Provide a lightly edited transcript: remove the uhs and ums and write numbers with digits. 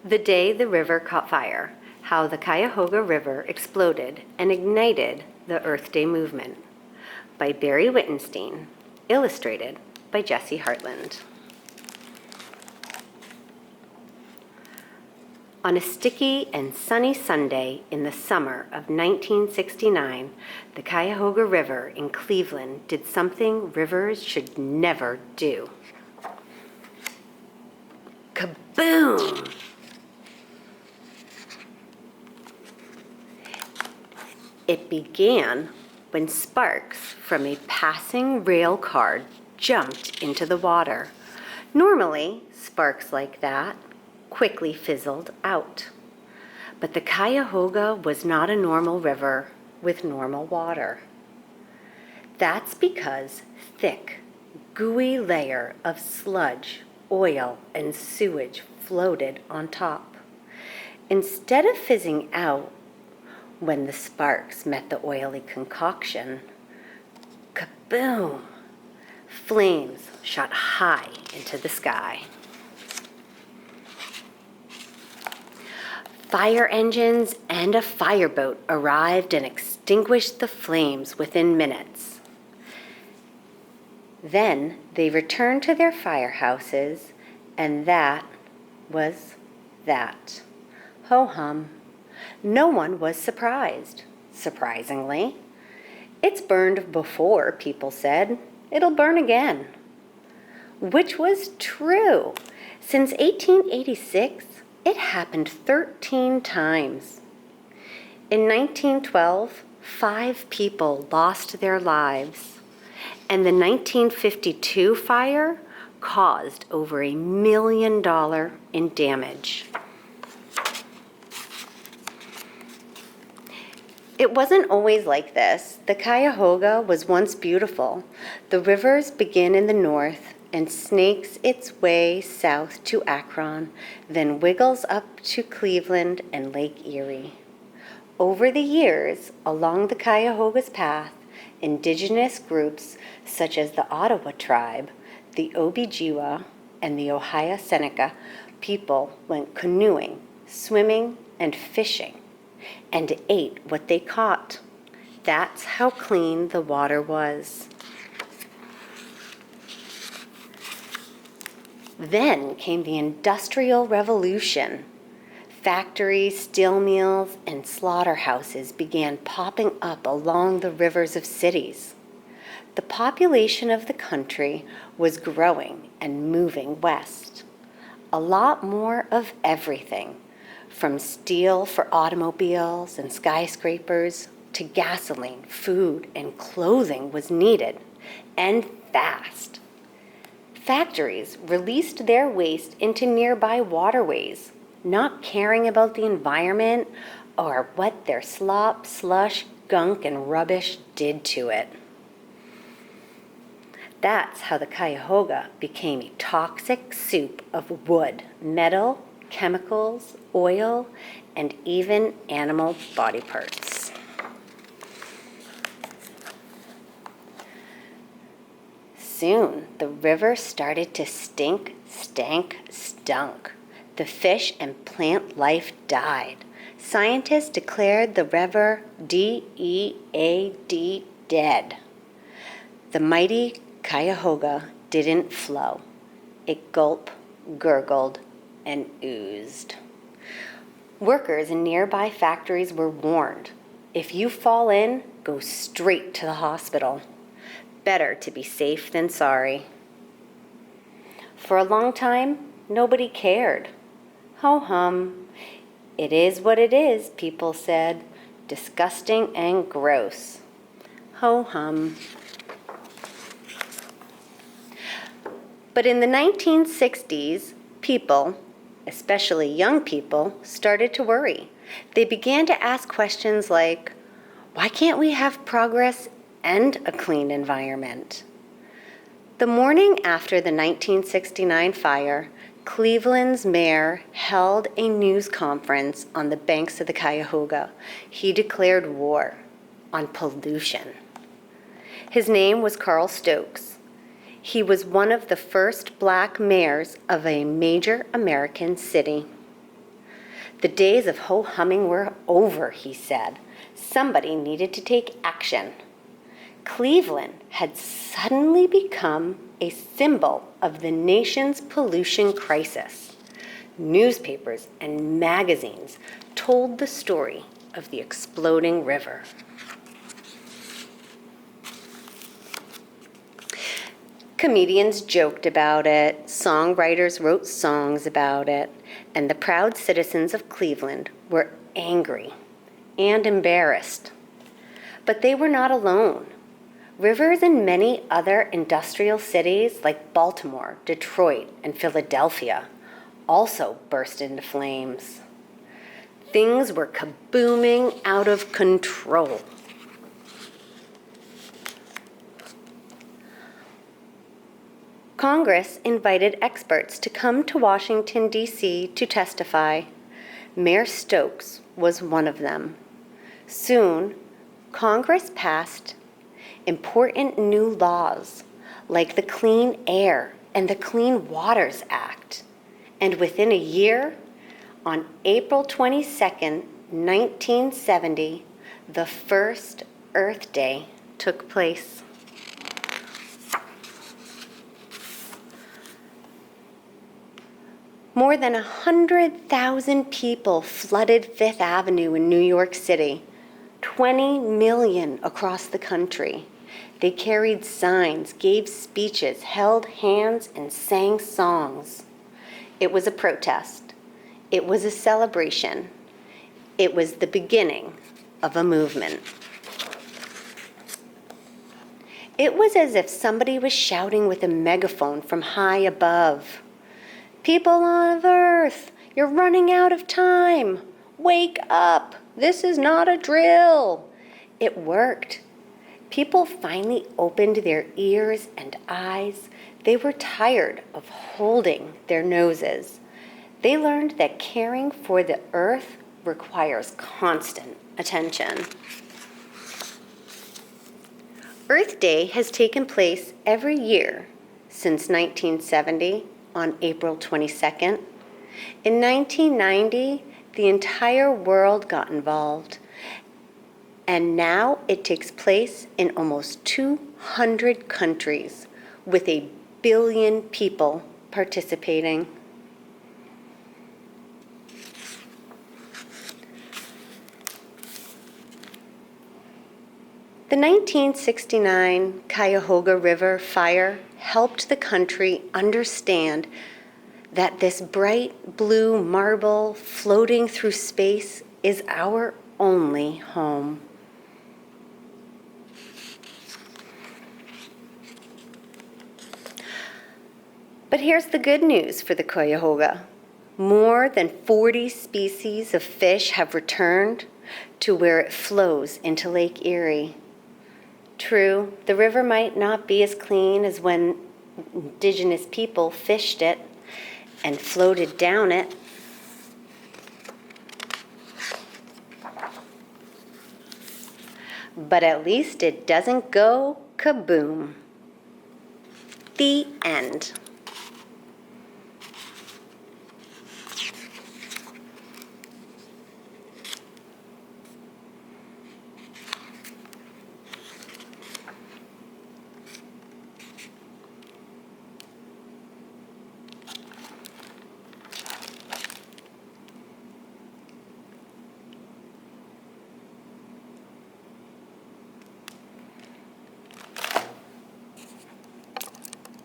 The Day the River Caught Fire, How the Cuyahoga River Exploded and Ignited the Earth Day Movement, by Barry Wittenstein, illustrated by Jesse Hartland. On a sticky and sunny Sunday in the summer of 1969, the Cuyahoga River in Cleveland did something rivers should never do. Kaboom! It began when sparks from a passing rail car jumped into the water. Normally, sparks like that quickly fizzled out. But the Cuyahoga was not a normal river with normal water. That's because thick, gooey layer of sludge, oil, and sewage floated on top. Instead of fizzing out when the sparks met the oily concoction, kaboom! Flames shot high into the sky. Fire engines and a fireboat arrived and extinguished the flames within minutes. Then they returned to their firehouses, and that was that. Ho-hum. No one was surprised, surprisingly. It's burned before, people said. It'll burn again. Which was true. Since 1886, it happened 13 times. In 1912, 5 people lost their lives, and the 1952 fire caused over $1 million in damage. It wasn't always like this. The Cuyahoga was once beautiful. The rivers begin in the north and snakes its way south to Akron, then wiggles up to Cleveland and Lake Erie. Over the years, along the Cuyahoga's path, indigenous groups such as the Ottawa tribe, the Ojibwe, and the Ohio Seneca people went canoeing, swimming, and fishing, and ate what they caught. That's how clean the water was. Then came the Industrial Revolution. Factories, steel mills, and slaughterhouses began popping up along the rivers of cities. The population of the country was growing and moving west. A lot more of everything, from steel for automobiles and skyscrapers to gasoline, food, and clothing was needed, and fast. Factories released their waste into nearby waterways, not caring about the environment or what their slop, slush, gunk, and rubbish did to it. That's how the Cuyahoga became a toxic soup of wood, metal, chemicals, oil, and even animal body parts. Soon, the river started to stink, stank, stunk. The fish and plant life died. Scientists declared the river DEAD, dead. The mighty Cuyahoga didn't flow. It gulped, gurgled, and oozed. Workers in nearby factories were warned. If you fall in, go straight to the hospital. Better to be safe than sorry. For a long time, nobody cared. Ho-hum. It is what it is, people said. Disgusting and gross. Ho-hum. But in the 1960s, people, especially young people, started to worry. They began to ask questions like, why can't we have progress and a clean environment? The morning after the 1969 fire, Cleveland's mayor held a news conference on the banks of the Cuyahoga. He declared war on pollution. His name was Carl Stokes. He was one of the first black mayors of a major American city. The days of ho-humming were over, he said. Somebody needed to take action. Cleveland had suddenly become a symbol of the nation's pollution crisis. Newspapers and magazines told the story of the exploding river. Comedians joked about it, songwriters wrote songs about it, and the proud citizens of Cleveland were angry and embarrassed. But they were not alone. Rivers in many other industrial cities like Baltimore, Detroit, and Philadelphia also burst into flames. Things were kabooming out of control. Congress invited experts to come to Washington, D.C. to testify. Mayor Stokes was one of them. Soon, Congress passed important new laws like the Clean Air and the Clean Waters Act. And within a year, on April 22nd, 1970, the first Earth Day took place. More than 100,000 people flooded Fifth Avenue in New York City, 20 million across the country. They carried signs, gave speeches, held hands, and sang songs. It was a protest. It was a celebration. It was the beginning of a movement. It was as if somebody was shouting with a megaphone from high above. People of Earth, you're running out of time. Wake up. This is not a drill. It worked. People finally opened their ears and eyes. They were tired of holding their noses. They learned that caring for the earth requires constant attention. Earth Day has taken place every year since 1970 on April 22nd. In 1990, the entire world got involved, and now it takes place in almost 200 countries with 1 billion people participating. The 1969 Cuyahoga River fire helped the country understand that this bright blue marble floating through space is our only home. But here's the good news for the Cuyahoga. More than 40 species of fish have returned to where it flows into Lake Erie. True, the river might not be as clean as when indigenous people fished it and floated down it. But at least it doesn't go kaboom. The end.